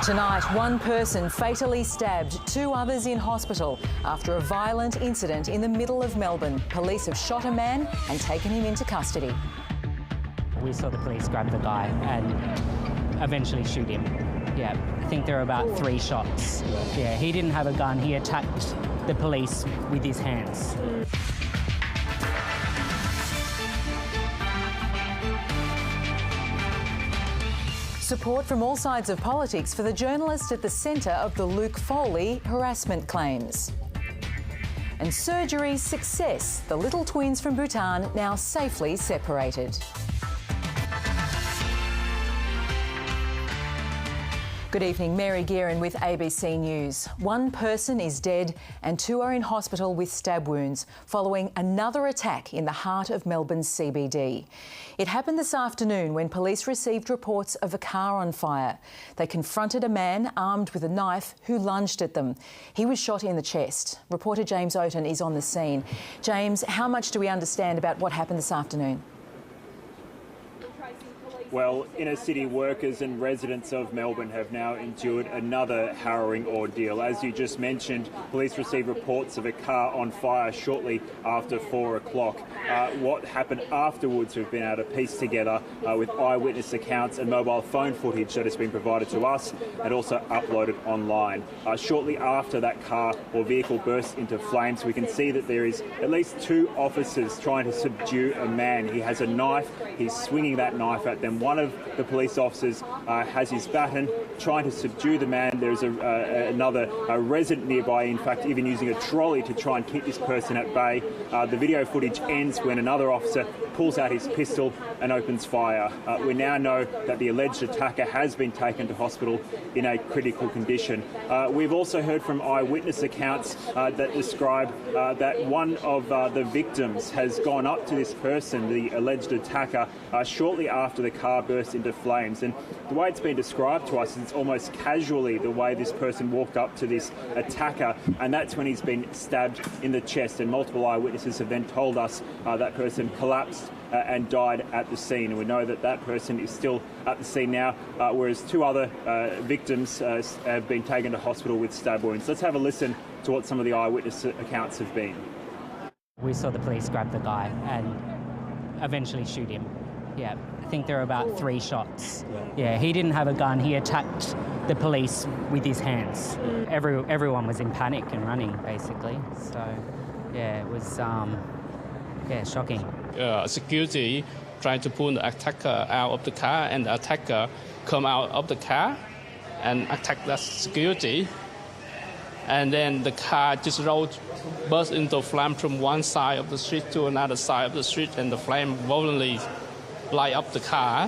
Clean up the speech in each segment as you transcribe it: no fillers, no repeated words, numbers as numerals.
Tonight, one person fatally stabbed, two others in hospital after a violent incident in the middle of Melbourne. Police have shot a man and taken him into custody. We saw the police grab the guy and eventually shoot him. Yeah, I think there were about 3 shots. Yeah, he didn't have a gun. He attacked the police with his hands. Support from all sides of politics for the journalist at the centre of the Luke Foley harassment claims. And surgery success. The little twins from Bhutan now safely separated. Good evening, Mary Gearin with ABC News. One person is dead and 2 are in hospital with stab wounds following another attack in the heart of Melbourne's CBD. It happened this afternoon when police received reports of a car on fire. They confronted a man armed with a knife who lunged at them. He was shot in the chest. Reporter James Oaten is on the scene. James, how much do we understand about what happened this afternoon? Well, inner city workers and residents of Melbourne have now endured another harrowing ordeal. As you just mentioned, police received reports of a car on fire shortly after 4 o'clock. What happened afterwards we've been able to piece together with eyewitness accounts and mobile phone footage that has been provided to us and also uploaded online. Shortly after that car or vehicle burst into flames, we can see that there is at least 2 officers trying to subdue a man. He has a knife, he's swinging that knife at them. One of the police officers has his baton trying to subdue the man. There's another resident nearby, in fact, even using a trolley to try and keep this person at bay. The video footage ends when another officer pulls out his pistol and opens fire. We now know that the alleged attacker has been taken to hospital in a critical condition. We've also heard from eyewitness accounts that describe that one of the victims has gone up to this person, the alleged attacker, shortly after the car burst into flames. And the way it's been described to us is almost casually the way this person walked up to this attacker, and that's when he's been stabbed in the chest. And multiple eyewitnesses have then told us that person collapsed and died at the scene. And we know that that person is still at the scene now, whereas 2 other victims have been taken to hospital with stab wounds. Let's have a listen to what some of the eyewitness accounts have been. We saw the police grab the guy and eventually shoot him. Yeah, I think there were about 3 shots. Yeah, he didn't have a gun. He attacked the police with his hands. Everyone was in panic and running, basically. So, yeah, it was, shocking. Security tried to pull the attacker out of the car, and the attacker come out of the car and attack the security. And then the car just burst into flame from one side of the street to another side of the street, and the flame violently light up the car.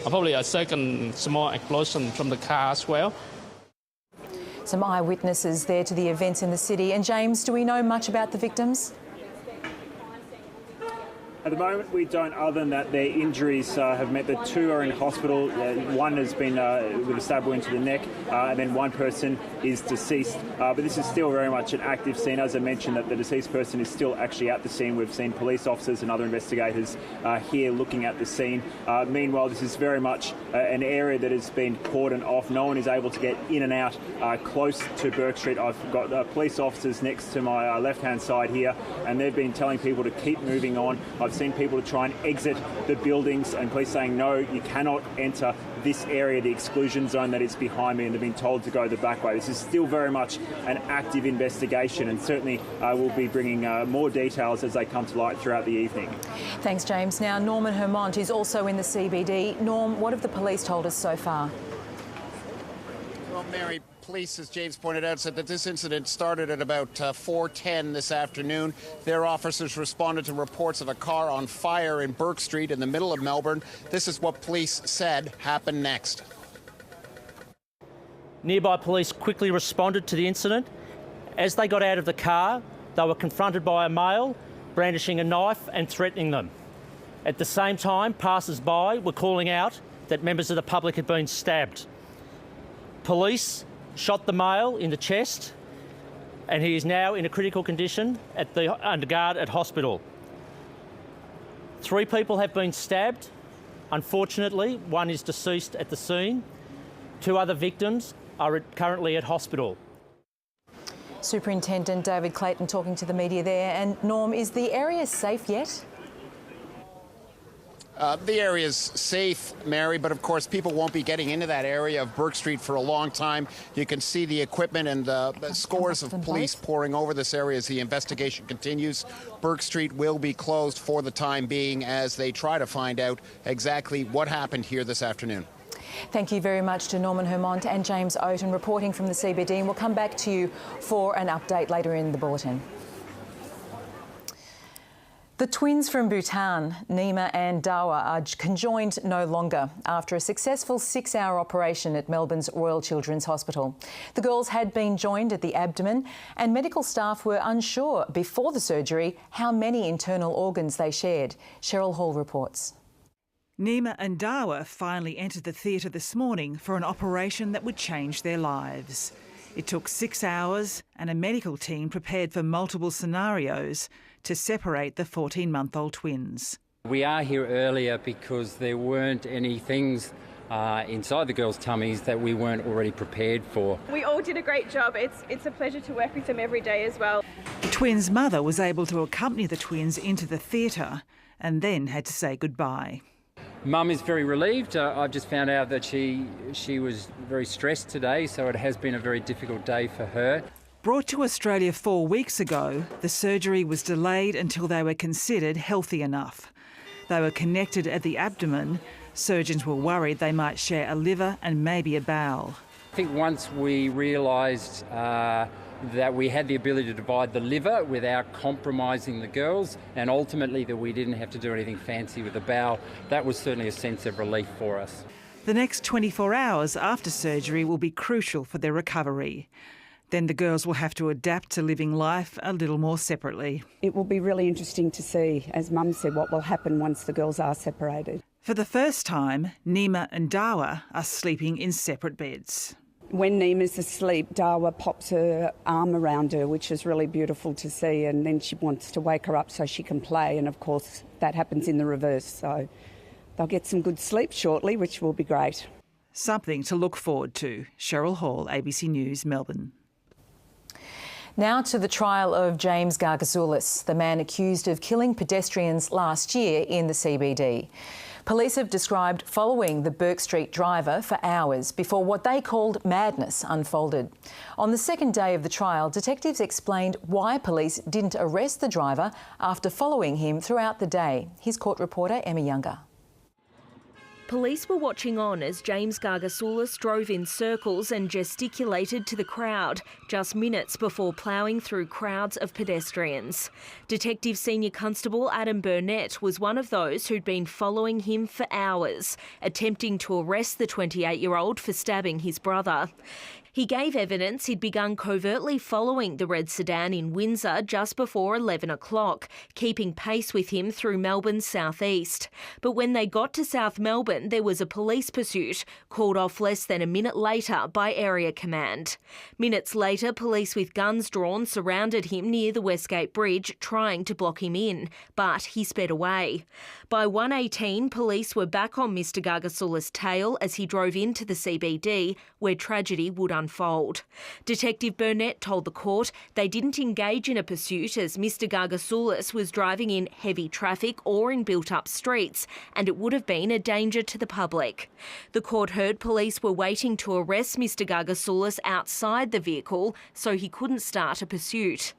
Probably a second small explosion from the car as well. Some eyewitnesses there to the events in the city. And James, do we know much about the victims? At the moment, we don't, other than that their injuries have meant that 2 are in hospital. One has been with a stab wound to the neck, and then 1 person is deceased. But this is still very much an active scene. As I mentioned, that the deceased person is still actually at the scene. We've seen police officers and other investigators here looking at the scene. Meanwhile, this is very much an area that has been cordoned off. No one is able to get in and out close to Bourke Street. I've got police officers next to my left-hand side here, and they've been telling people to keep moving on. I've seen people to try and exit the buildings, and police saying, no, you cannot enter this area, the exclusion zone that is behind me, and they've been told to go the back way. This is still very much an active investigation, and certainly we'll be bringing more details as they come to light throughout the evening. Thanks, James. Now, Norman Hermont is also in the CBD. Norm, what have the police told us so far? Well, Mary, police, as James pointed out, said that this incident started at about 4:10 this afternoon. Their officers responded to reports of a car on fire in Bourke Street in the middle of Melbourne. This is what police said happened next. Nearby police quickly responded to the incident. As they got out of the car, they were confronted by a male brandishing a knife and threatening them. At the same time, passers-by were calling out that members of the public had been stabbed. Police shot the male in the chest, and he is now in a critical condition under guard at hospital. 3 people have been stabbed. Unfortunately, 1 is deceased at the scene. 2 other victims are currently at hospital. Superintendent David Clayton talking to the media there. And Norm, is the area safe yet? The area is safe, Mary, but of course people won't be getting into that area of Burke Street for a long time. You can see the equipment and scores of police pouring over this area as the investigation continues. Burke Street will be closed for the time being as they try to find out exactly what happened here this afternoon. Thank you very much to Norman Hermont and James Oaten reporting from the CBD, and we'll come back to you for an update later in the bulletin. The twins from Bhutan, Nima and Dawa, are conjoined no longer after a successful 6-hour operation at Melbourne's Royal Children's Hospital. The girls had been joined at the abdomen, and medical staff were unsure before the surgery how many internal organs they shared. Cheryl Hall reports. Nima and Dawa finally entered the theatre this morning for an operation that would change their lives. It took 6 hours and a medical team prepared for multiple scenarios to separate the 14-month-old twins. We are here earlier because there weren't any things inside the girls' tummies that we weren't already prepared for. We all did a great job. It's a pleasure to work with them every day as well. The twins' mother was able to accompany the twins into the theatre and then had to say goodbye. Mum is very relieved. I've just found out that she was very stressed today, so it has been a very difficult day for her. Brought to Australia 4 weeks ago, the surgery was delayed until they were considered healthy enough. They were connected at the abdomen. Surgeons were worried they might share a liver and maybe a bowel. I think once we realised that we had the ability to divide the liver without compromising the girls, and ultimately that we didn't have to do anything fancy with the bowel, that was certainly a sense of relief for us. The next 24 hours after surgery will be crucial for their recovery. Then the girls will have to adapt to living life a little more separately. It will be really interesting to see, as Mum said, what will happen once the girls are separated. For the first time, Nima and Dawa are sleeping in separate beds. When Nima's asleep, Dawa pops her arm around her, which is really beautiful to see, and then she wants to wake her up so she can play, and of course that happens in the reverse. So they'll get some good sleep shortly, which will be great. Something to look forward to. Cheryl Hall, ABC News, Melbourne. Now to the trial of James Gargazoulis, the man accused of killing pedestrians last year in the CBD. Police have described following the Burke Street driver for hours before what they called madness unfolded. On the second day of the trial, detectives explained why police didn't arrest the driver after following him throughout the day. Here's court reporter Emma Younger. Police were watching on as James Gargazoulis drove in circles and gesticulated to the crowd just minutes before ploughing through crowds of pedestrians. Detective Senior Constable Adam Burnett was one of those who'd been following him for hours, attempting to arrest the 28-year-old for stabbing his brother. He gave evidence he'd begun covertly following the red sedan in Windsor just before 11 o'clock, keeping pace with him through Melbourne's southeast. But when they got to South Melbourne, there was a police pursuit, called off less than a minute later by Area Command. Minutes later, police with guns drawn surrounded him near the Westgate Bridge, trying to block him in, but he sped away. By 1:18, police were back on Mr Gargazoulis' tail as he drove into the CBD, where tragedy would unfold. Detective Burnett told the court they didn't engage in a pursuit as Mr Gargazoulis was driving in heavy traffic or in built-up streets, and it would have been a danger to the public. The court heard police were waiting to arrest Mr Gargazoulis outside the vehicle so he couldn't start a pursuit.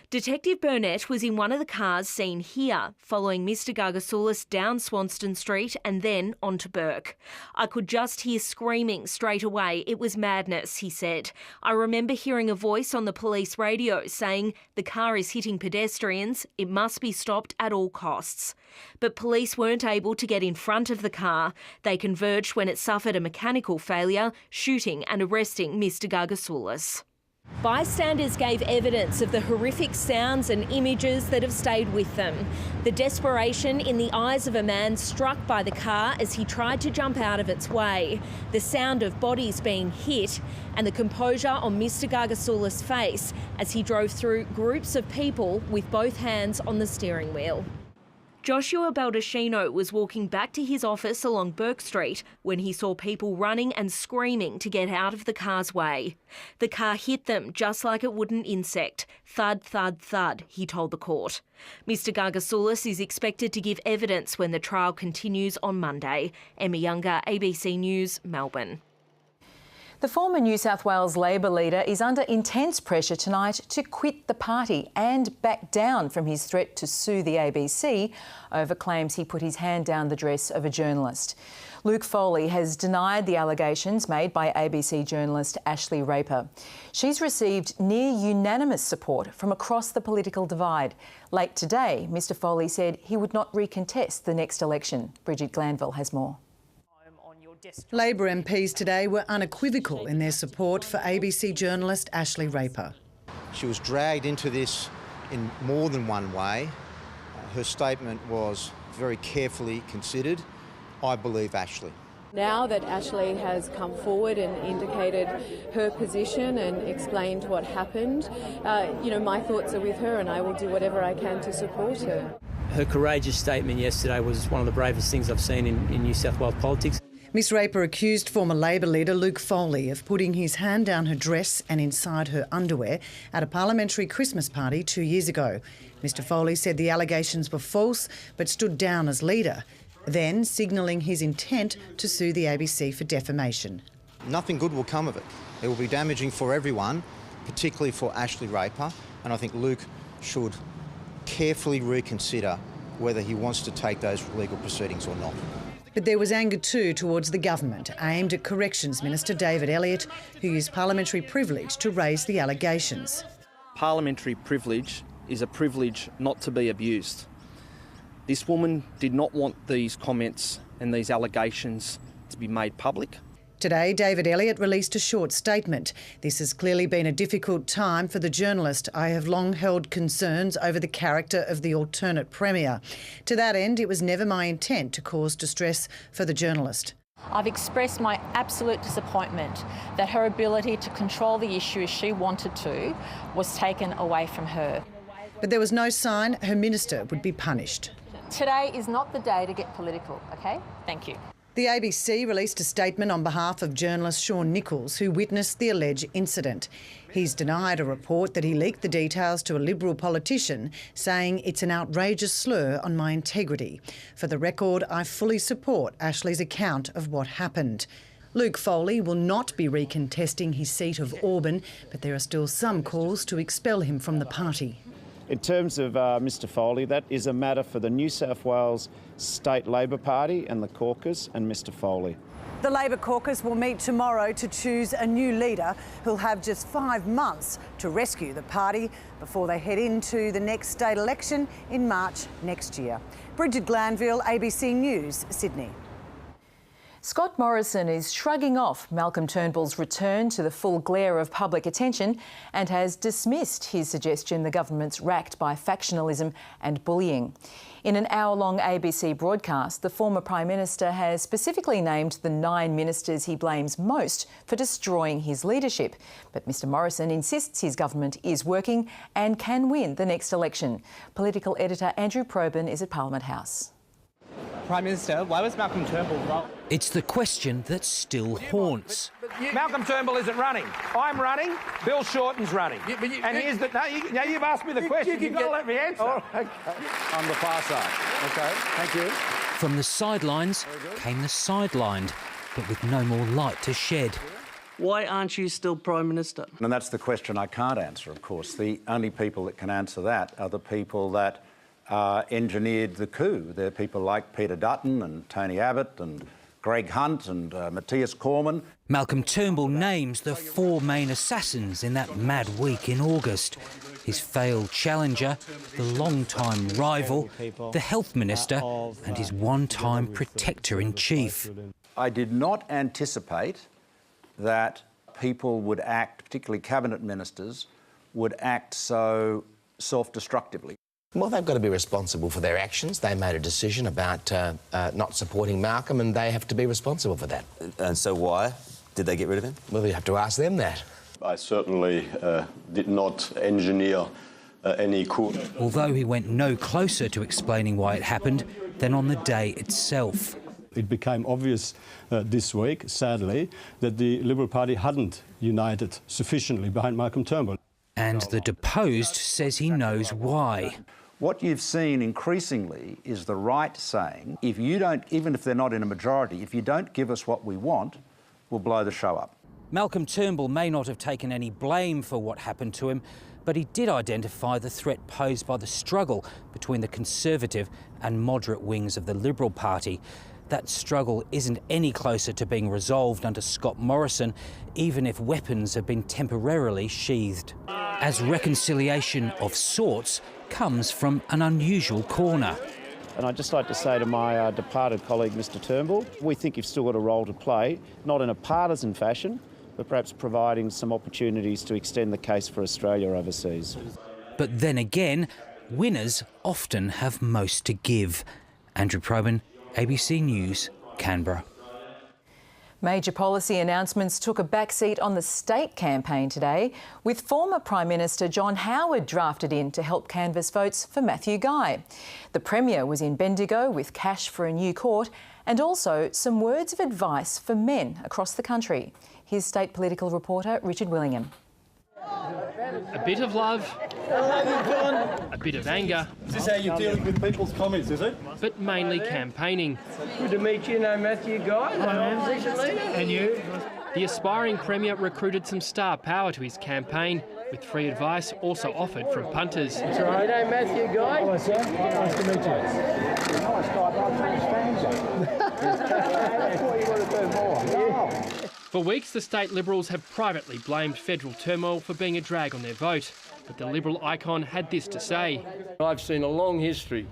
Detective Burnett was in one of the cars seen here, following Mr Gargazoulis down Swanston Street and then onto Burke. I could just hear screaming straight away. It was madness, he said. I remember hearing a voice on the police radio saying the car is hitting pedestrians, it must be stopped at all costs. But police weren't able to get in front of the car. They converged when it suffered a mechanical failure, shooting and arresting Mr Gargazoulis. Bystanders gave evidence of the horrific sounds and images that have stayed with them. The desperation in the eyes of a man struck by the car as he tried to jump out of its way, the sound of bodies being hit, and the composure on Mr Gargazoulis' face as he drove through groups of people with both hands on the steering wheel. Joshua Baldacchino was walking back to his office along Burke Street when he saw people running and screaming to get out of the car's way. The car hit them just like it would an insect. Thud, thud, thud, he told the court. Mr Gargasoulis is expected to give evidence when the trial continues on Monday. Emma Younger, ABC News, Melbourne. The former New South Wales Labor leader is under intense pressure tonight to quit the party and back down from his threat to sue the ABC over claims he put his hand down the dress of a journalist. Luke Foley has denied the allegations made by ABC journalist Ashley Raper. She's received near unanimous support from across the political divide. Late today, Mr Foley said he would not recontest the next election. Bridget Glanville has more. Labor MPs today were unequivocal in their support for ABC journalist Ashley Raper. She was dragged into this in more than one way. Her statement was very carefully considered. I believe Ashley. Now that Ashley has come forward and indicated her position and explained what happened, my thoughts are with her and I will do whatever I can to support her. Her courageous statement yesterday was one of the bravest things I've seen in New South Wales politics. Miss Raper accused former Labor leader Luke Foley of putting his hand down her dress and inside her underwear at a parliamentary Christmas party 2 years ago. Mr Foley said the allegations were false but stood down as leader, then signalling his intent to sue the ABC for defamation. Nothing good will come of it. It will be damaging for everyone, particularly for Ashley Raper, and I think Luke should carefully reconsider whether he wants to take those legal proceedings or not. But there was anger too towards the government, aimed at Corrections Minister David Elliott, who used parliamentary privilege to raise the allegations. Parliamentary privilege is a privilege not to be abused. This woman did not want these comments and these allegations to be made public. Today, David Elliott released a short statement. This has clearly been a difficult time for the journalist. I have long held concerns over the character of the alternate Premier. To that end, it was never my intent to cause distress for the journalist. I've expressed my absolute disappointment that her ability to control the issue as she wanted to was taken away from her. But there was no sign her minister would be punished. Today is not the day to get political, OK? Thank you. The ABC released a statement on behalf of journalist Sean Nichols, who witnessed the alleged incident. He's denied a report that he leaked the details to a Liberal politician, saying it's an outrageous slur on my integrity. For the record, I fully support Ashley's account of what happened. Luke Foley will not be recontesting his seat of Auburn, but there are still some calls to expel him from the party. In terms of Mr Foley, that is a matter for the New South Wales State Labor Party and the caucus and Mr Foley. The Labor caucus will meet tomorrow to choose a new leader who'll have just 5 months to rescue the party before they head into the next state election in March next year. Bridget Glanville, ABC News, Sydney. Scott Morrison is shrugging off Malcolm Turnbull's return to the full glare of public attention and has dismissed his suggestion the government's racked by factionalism and bullying. In an hour-long ABC broadcast, the former Prime Minister has specifically named the 9 ministers he blames most for destroying his leadership. But Mr Morrison insists his government is working and can win the next election. Political editor Andrew Probyn is at Parliament House. Prime Minister, why was Malcolm Turnbull wrong? It's the question that still haunts. Malcolm Turnbull isn't running. I'm running. Bill Shorten's running. And here's the... Now you've asked me the question. You've got to let me answer. Oh, okay. On the far side. OK, thank you. From the sidelines came the sidelined, but with no more light to shed. Why aren't you still Prime Minister? And that's the question I can't answer, of course. The only people that can answer that are the people that engineered the coup. There are people like Peter Dutton and Tony Abbott and Greg Hunt and Matthias Cormann. Malcolm Turnbull names the 4 main assassins in that mad week in August. His failed challenger, the long-time rival, the health minister and his one-time protector-in-chief. I did not anticipate that people would act, particularly cabinet ministers, would act so self-destructively. Well, they've got to be responsible for their actions. They made a decision about not supporting Malcolm and they have to be responsible for that. And so why did they get rid of him? Well, you have to ask them that. I certainly did not engineer and he could. Although he went no closer to explaining why it happened than on the day itself. It became obvious this week, sadly, that the Liberal Party hadn't united sufficiently behind Malcolm Turnbull. And the deposed says he knows why. What you've seen increasingly is the right saying, if you don't, even if they're not in a majority, if you don't give us what we want, we'll blow the show up. Malcolm Turnbull may not have taken any blame for what happened to him, but he did identify the threat posed by the struggle between the Conservative and moderate wings of the Liberal Party. That struggle isn't any closer to being resolved under Scott Morrison, even if weapons have been temporarily sheathed. As reconciliation of sorts comes from an unusual corner. And I'd just like to say to my departed colleague, Mr Turnbull, we think you've still got a role to play, not in a partisan fashion, but perhaps providing some opportunities to extend the case for Australia overseas. But then again, winners often have most to give. Andrew Probyn, ABC News, Canberra. Major policy announcements took a backseat on the state campaign today, with former Prime Minister John Howard drafted in to help canvass votes for Matthew Guy. The Premier was in Bendigo with cash for a new court and also some words of advice for men across the country. Here's state political reporter Richard Willingham. A bit of love, a bit of anger. Is this how you're dealing with people's comments, is it? But mainly campaigning. Good to meet you. No, Matthew Guy, my opposition leader. And you? The aspiring Premier recruited some star power to his campaign, with free advice also offered from punters. That's right, eh, Matthew Guy? Hello, sir. Nice to meet you. Nice guy. For weeks, the state Liberals have privately blamed federal turmoil for being a drag on their vote. But the Liberal icon had this to say. I've seen a long history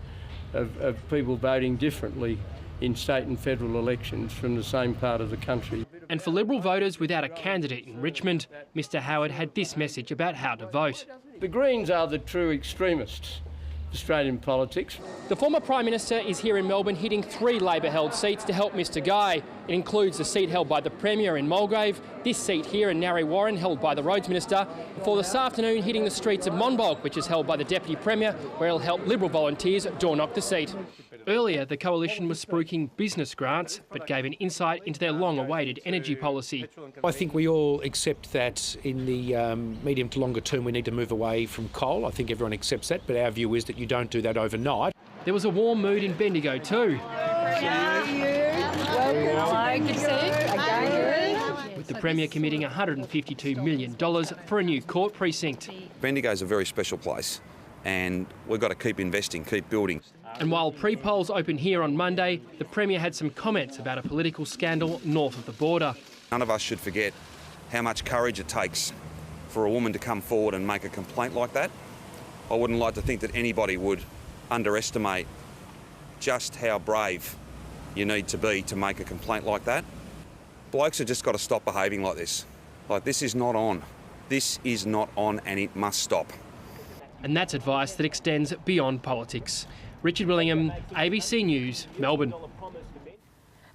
of people voting differently in state and federal elections from the same part of the country. And for Liberal voters without a candidate in Richmond, Mr Howard had this message about how to vote. The Greens are the true extremists of Australian politics. The former Prime Minister is here in Melbourne hitting 3 Labor-held seats to help Mr Guy. It includes the seat held by the Premier in Mulgrave, this seat here in Narre Warren held by the Roads Minister, before this afternoon hitting the streets of Monbulk, which is held by the Deputy Premier, where he'll help Liberal volunteers door-knock the seat. Earlier, the coalition was spruiking business grants, but gave an insight into their long-awaited energy policy. I think we all accept that in the medium to longer term we need to move away from coal. I think everyone accepts that, but our view is that you don't do that overnight. There was a warm mood in Bendigo too. With the Premier committing $152 million for a new court precinct. Bendigo's a very special place and we've got to keep investing, keep building. And while pre-polls open here on Monday, the Premier had some comments about a political scandal north of the border. None of us should forget how much courage it takes for a woman to come forward and make a complaint like that. I wouldn't like to think that anybody would underestimate just how brave you need to be to make a complaint like that. Blokes have just got to stop behaving like this. Like, this is not on. This is not on and it must stop. And that's advice that extends beyond politics. Richard Willingham, ABC News, Melbourne.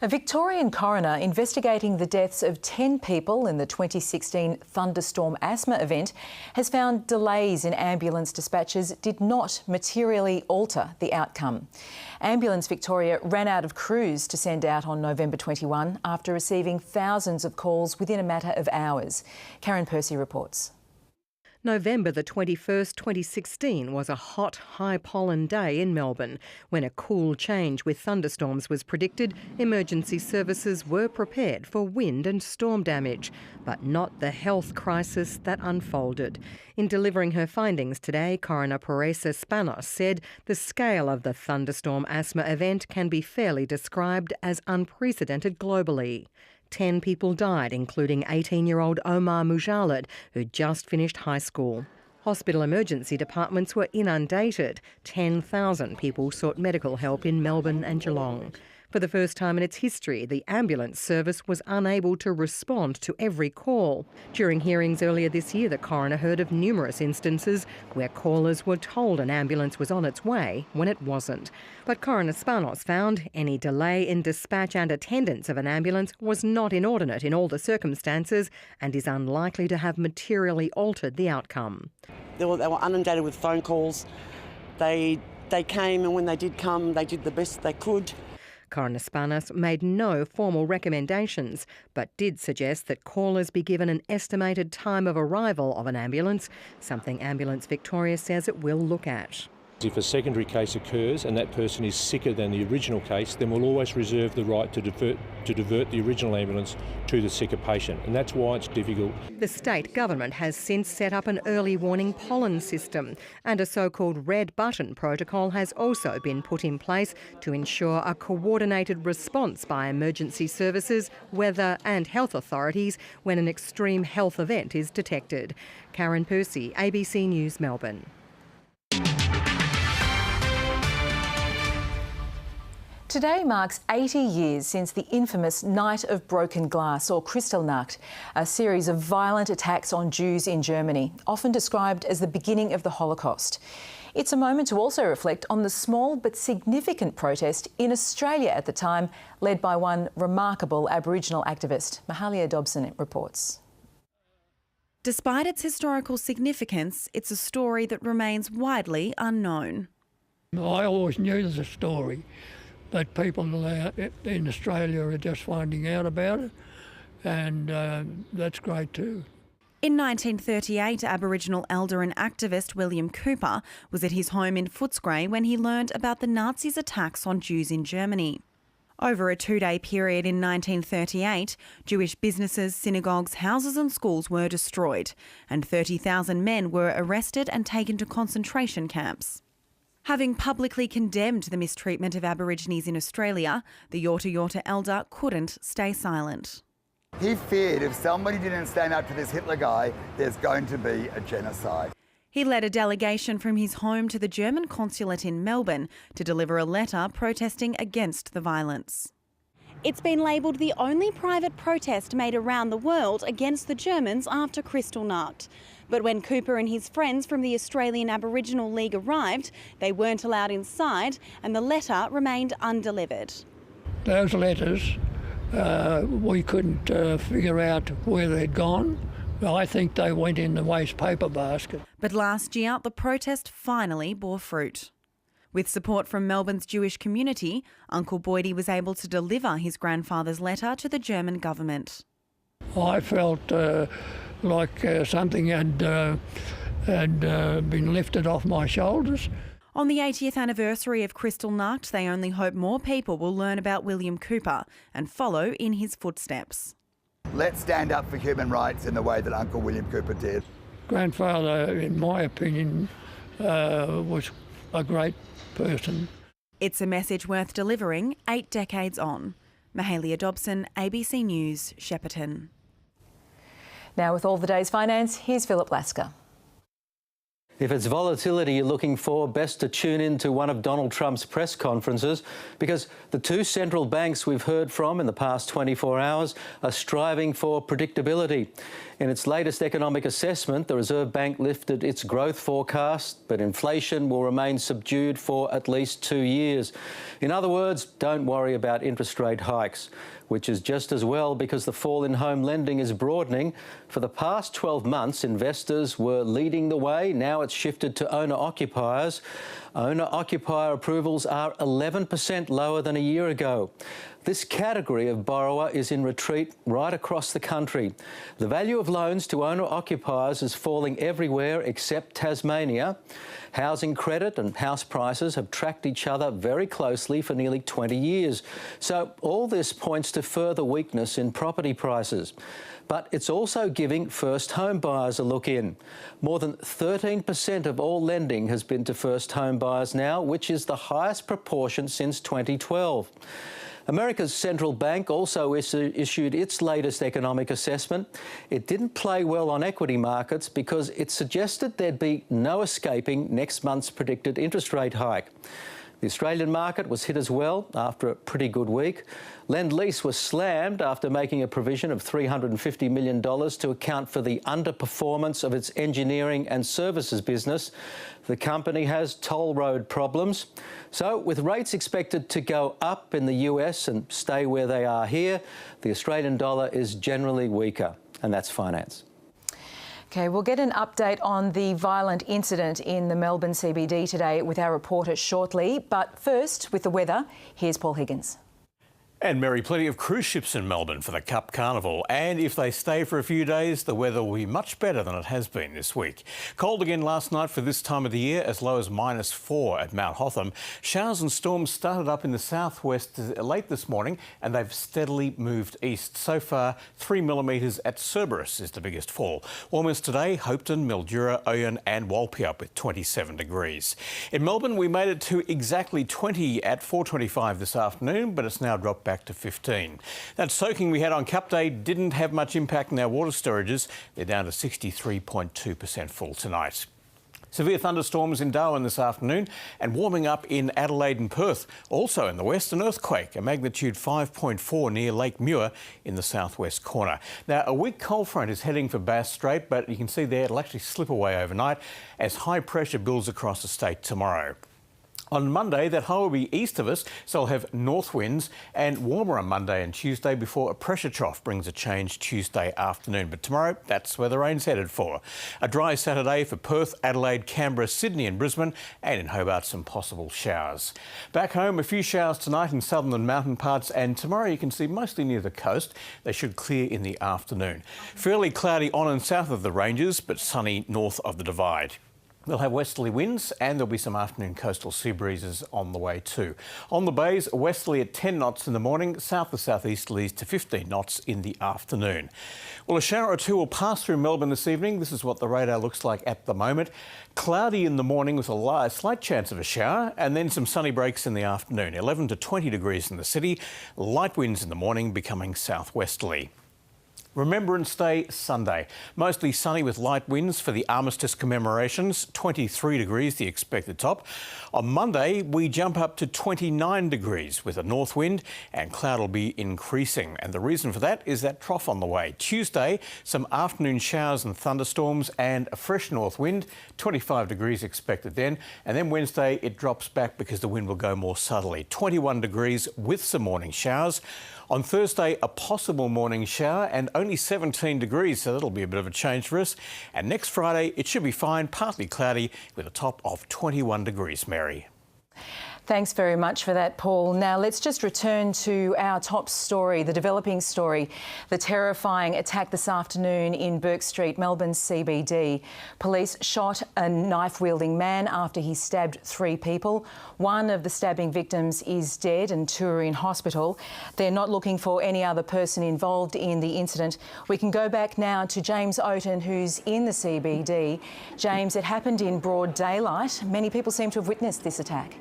A Victorian coroner investigating the deaths of 10 people in the 2016 thunderstorm asthma event has found delays in ambulance dispatches did not materially alter the outcome. Ambulance Victoria ran out of crews to send out on November 21 after receiving thousands of calls within a matter of hours. Karen Percy reports. November the 21st, 2016 was a hot, high-pollen day in Melbourne. When a cool change with thunderstorms was predicted, emergency services were prepared for wind and storm damage, but not the health crisis that unfolded. In delivering her findings today, Coroner Paresa Spanos said the scale of the thunderstorm asthma event can be fairly described as unprecedented globally. 10 people died, including 18-year-old Omar Mujalid, who just finished high school. Hospital emergency departments were inundated. 10,000 people sought medical help in Melbourne and Geelong. For the first time in its history, the ambulance service was unable to respond to every call. During hearings earlier this year, the coroner heard of numerous instances where callers were told an ambulance was on its way when it wasn't. But Coroner Spanos found any delay in dispatch and attendance of an ambulance was not inordinate in all the circumstances and is unlikely to have materially altered the outcome. They were inundated with phone calls. They came, and when they did come, they did the best they could. Coroner Spanos made no formal recommendations, but did suggest that callers be given an estimated time of arrival of an ambulance, something Ambulance Victoria says it will look at. If a secondary case occurs and that person is sicker than the original case, then we'll always reserve the right to divert the original ambulance to the sicker patient, and that's why it's difficult. The state government has since set up an early warning pollen system, and a so-called red button protocol has also been put in place to ensure a coordinated response by emergency services, weather and health authorities when an extreme health event is detected. Karen Percy, ABC News, Melbourne. Today marks 80 years since the infamous Night of Broken Glass, or Kristallnacht, a series of violent attacks on Jews in Germany, often described as the beginning of the Holocaust. It's a moment to also reflect on the small but significant protest in Australia at the time, led by one remarkable Aboriginal activist. Mahalia Dobson reports. Despite its historical significance, it's a story that remains widely unknown. I always knew there's a story, but people in Australia are just finding out about it, and that's great too. In 1938, Aboriginal elder and activist William Cooper was at his home in Footscray when he learned about the Nazis' attacks on Jews in Germany. Over a 2-day period in 1938, Jewish businesses, synagogues, houses and schools were destroyed, and 30,000 men were arrested and taken to concentration camps. Having publicly condemned the mistreatment of Aborigines in Australia, the Yorta Yorta elder couldn't stay silent. He feared if somebody didn't stand up to this Hitler guy, there's going to be a genocide. He led a delegation from his home to the German consulate in Melbourne to deliver a letter protesting against the violence. It's been labelled the only private protest made around the world against the Germans after Kristallnacht. But when Cooper and his friends from the Australian Aboriginal League arrived, they weren't allowed inside and the letter remained undelivered. Those letters, we couldn't figure out where they'd gone. I think they went in the waste paper basket. But last year, the protest finally bore fruit. With support from Melbourne's Jewish community, Uncle Boydie was able to deliver his grandfather's letter to the German government. I felt like something had been lifted off my shoulders. On the 80th anniversary of Kristallnacht, they only hope more people will learn about William Cooper and follow in his footsteps. Let's stand up for human rights in the way that Uncle William Cooper did. Grandfather, in my opinion, was a great person. It's a message worth delivering 8 decades on. Mahalia Dobson, ABC News, Shepparton. Now with all the day's finance, here's Philip Lasker. If it's volatility you're looking for, best to tune in to one of Donald Trump's press conferences, because the two central banks we've heard from in the past 24 hours are striving for predictability. In its latest economic assessment, the Reserve Bank lifted its growth forecast, but inflation will remain subdued for at least 2 years. In other words, don't worry about interest rate hikes, which is just as well because the fall in home lending is broadening. For the past 12 months, investors were leading the way. Now it's shifted to owner-occupiers. Owner-occupier approvals are 11% lower than a year ago. This category of borrower is in retreat right across the country. The value of loans to owner-occupiers is falling everywhere except Tasmania. Housing credit and house prices have tracked each other very closely for nearly 20 years. So all this points to further weakness in property prices. But it's also giving first home buyers a look in. More than 13% of all lending has been to first home buyers now, which is the highest proportion since 2012. America's central bank also issued its latest economic assessment. It didn't play well on equity markets because it suggested there'd be no escaping next month's predicted interest rate hike. The Australian market was hit as well after a pretty good week. Lend-Lease was slammed after making a provision of $350 million to account for the underperformance of its engineering and services business. The company has toll road problems. So, with rates expected to go up in the US and stay where they are here, the Australian dollar is generally weaker. And that's finance. OK, we'll get an update on the violent incident in the Melbourne CBD today with our reporter shortly. But first, with the weather, here's Paul Higgins. And Mary, plenty of cruise ships in Melbourne for the Cup Carnival. And if they stay for a few days, the weather will be much better than it has been this week. Cold again last night for this time of the year, as low as -4 at Mount Hotham. Showers and storms started up in the southwest late this morning, and they've steadily moved east. So far, 3 millimetres at Cerberus is the biggest fall. Warmest today, Hopetoun, Mildura, Oyen and Walpea with 27 degrees. In Melbourne, we made it to exactly 20 at 4:25 this afternoon, but it's now dropped back to 15. That soaking we had on Cup Day didn't have much impact on our water storages. They're down to 63.2% full tonight. Severe thunderstorms in Darwin this afternoon and warming up in Adelaide and Perth. Also in the west, an earthquake, a magnitude 5.4 near Lake Muir in the southwest corner. Now, a weak cold front is heading for Bass Strait, but you can see there it'll actually slip away overnight as high pressure builds across the state tomorrow. On Monday, that high will be east of us, so we'll have north winds and warmer on Monday and Tuesday before a pressure trough brings a change Tuesday afternoon. But tomorrow, that's where the rain's headed for. A dry Saturday for Perth, Adelaide, Canberra, Sydney and Brisbane, and in Hobart some possible showers. Back home, a few showers tonight in southern and mountain parts, and tomorrow you can see mostly near the coast. They should clear in the afternoon. Fairly cloudy on and south of the ranges, but sunny north of the Divide. We'll have westerly winds and there'll be some afternoon coastal sea breezes on the way too. On the bays, westerly at 10 knots in the morning, south to southeasterlies to 15 knots in the afternoon. Well, a shower or two will pass through Melbourne this evening. This is what the radar looks like at the moment. Cloudy in the morning with a slight chance of a shower and then some sunny breaks in the afternoon. 11 to 20 degrees in the city. Light winds in the morning becoming southwesterly. Remembrance Day Sunday. Mostly sunny with light winds for the armistice commemorations. 23 degrees the expected top. On Monday, we jump up to 29 degrees with a north wind and cloud will be increasing. And the reason for that is that trough on the way. Tuesday, some afternoon showers and thunderstorms and a fresh north wind. 25 degrees expected then. And then Wednesday, it drops back because the wind will go more subtly. 21 degrees with some morning showers. On Thursday, a possible morning shower and only 17 degrees, so that'll be a bit of a change for us. And next Friday, it should be fine, partly cloudy with a top of 21 degrees, Mary. Thanks very much for that, Paul. Now let's just return to our top story, the developing story, the terrifying attack this afternoon in Bourke Street, Melbourne CBD. Police shot a knife-wielding man after he stabbed 3 people. One of the stabbing victims is dead and 2 are in hospital. They're not looking for any other person involved in the incident. We can go back now to James Oaten, who's in the CBD. James, it happened in broad daylight. Many people seem to have witnessed this attack.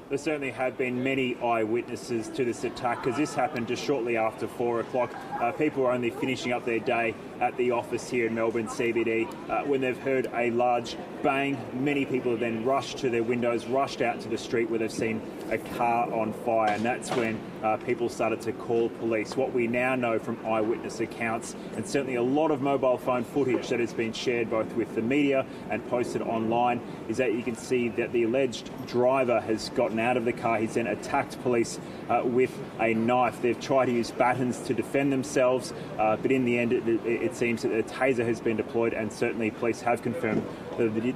There certainly have been many eyewitnesses to this attack because this happened just shortly after 4 o'clock. People were only finishing up their day at the office here in Melbourne CBD when they've heard a large bang. Many people have then rushed to their windows, rushed out to the street where they've seen a car on fire, and that's when people started to call police. What we now know from eyewitness accounts, and certainly a lot of mobile phone footage that has been shared both with the media and posted online, is that you can see that the alleged driver has gotten out of the car. He's then attacked police with a knife. They've tried to use batons to defend themselves, but in the end it seems that a taser has been deployed, and certainly police have confirmed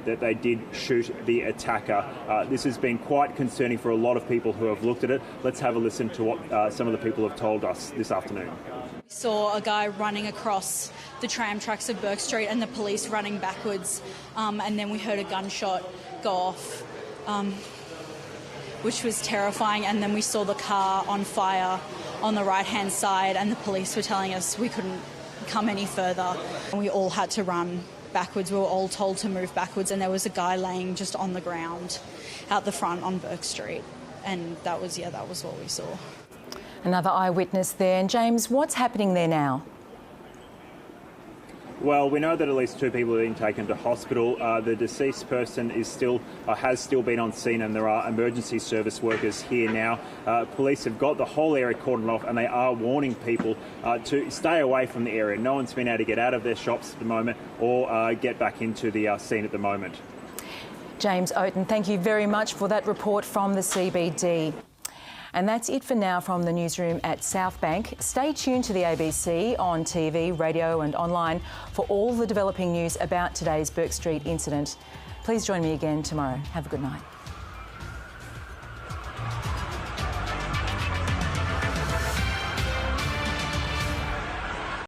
that they did shoot the attacker. This has been quite concerning for a lot of people who have looked at it. Let's have a listen to what some of the people have told us this afternoon. We saw a guy running across the tram tracks of Bourke Street and the police running backwards, and then we heard a gunshot go off, which was terrifying, and then we saw the car on fire on the right-hand side, and the police were telling us we couldn't come any further. And we all had to run backwards. We were all told to move backwards, and there was a guy laying just on the ground out the front on Bourke Street, and that was what we saw. Another eyewitness there. And James, what's happening there now? Well, we know that at least 2 people have been taken to hospital. The deceased person is has still been on scene, and there are emergency service workers here now. Police have got the whole area cordoned off, and they are warning people to stay away from the area. No one's been able to get out of their shops at the moment or get back into the scene at the moment. James Oaten, thank you very much for that report from the CBD. And that's it for now from the newsroom at South Bank. Stay tuned to the ABC on TV, radio and online for all the developing news about today's Bourke Street incident. Please join me again tomorrow. Have a good night.